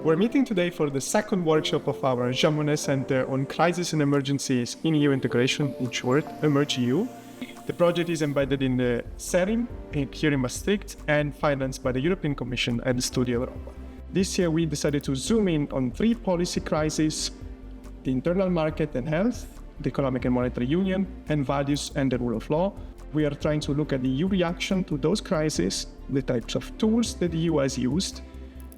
We're meeting today for the second workshop of our Monnet Center on Crises and Emergencies in EU integration, in short, EmergEU. The project is embedded in the CERIM here in Maastricht and financed by the European Commission and Studio Europa. This year we decided to zoom in on three policy crises: the internal market and health, the economic and monetary union, and values and the rule of law. We are trying to look at the EU reaction to those crises, the types of tools that the EU has used,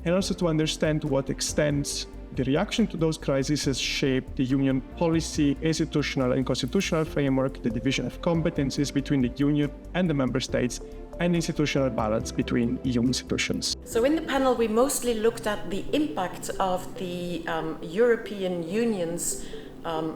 and also to understand to what extent the reaction to those crises has shaped the Union policy, institutional and constitutional framework, the division of competences between the Union and the Member States, and institutional balance between EU institutions. So in the panel we mostly looked at the impact of the European Union's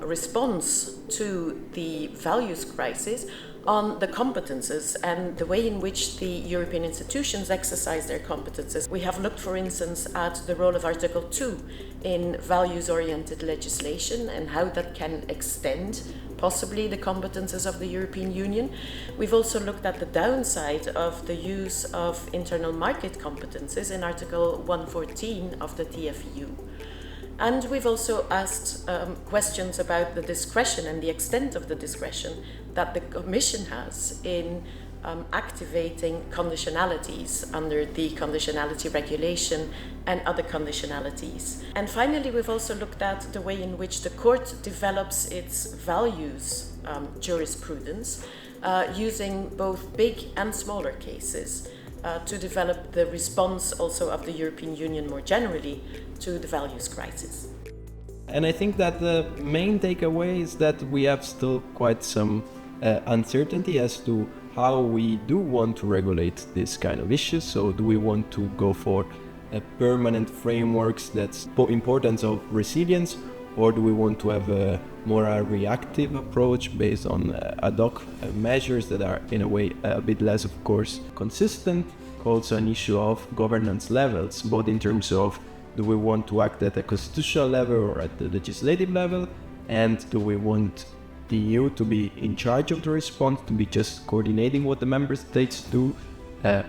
response to the values crisis on the competences and the way in which the European institutions exercise their competences. We have looked, for instance, at the role of Article 2 in values-oriented legislation and how that can extend possibly the competences of the European Union. We've also looked at the downside of the use of internal market competences in Article 114 of the TFEU. And we've also asked questions about the discretion and the extent of the discretion that the Commission has in activating conditionalities under the conditionality regulation and other conditionalities. And finally, we've also looked at the way in which the Court develops its values jurisprudence using both big and smaller cases to develop the response also of the European Union more generally to the values crisis. And I think that the main takeaway is that we have still quite some uncertainty as to how we do want to regulate this kind of issues. So do we want to go for permanent frameworks that's importance of resilience, or do we want to have a more reactive approach based on ad hoc measures that are in a way a bit less, of course, consistent? Also an issue of governance levels, both in terms of do we want to act at a constitutional level or at the legislative level, and do we want the EU to be in charge of the response, to be just coordinating what the member states do,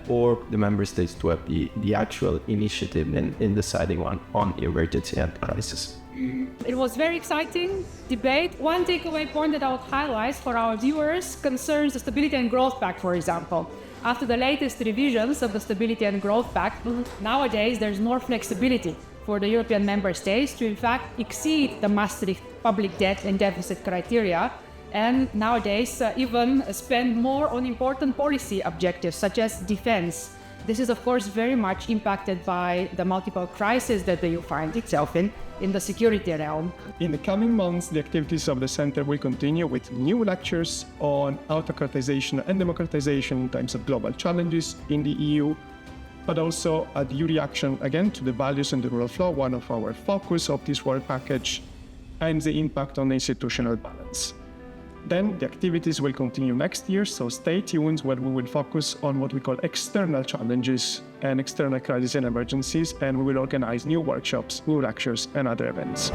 or the member states to have the actual initiative in deciding on emergency and crisis. It was very exciting debate. One takeaway point that I would highlight for our viewers concerns the Stability and Growth Pact, for example. After the latest revisions of the Stability and Growth Pact, nowadays there's more flexibility for the European member states to in fact exceed the Maastricht public debt and deficit criteria, and nowadays even spend more on important policy objectives such as defense. This is of course very much impacted by the multiple crises that the EU finds itself in the security realm. In the coming months, the activities of the Center will continue with new lectures on autocratization and democratization in times of global challenges in the EU, but also a EU reaction again to the values and the rule of law, one of our focus of this work package, and the impact on the institutional balance. Then the activities will continue next year, so stay tuned where we will focus on what we call external challenges and external crises and emergencies, and we will organize new workshops, new lectures, and other events.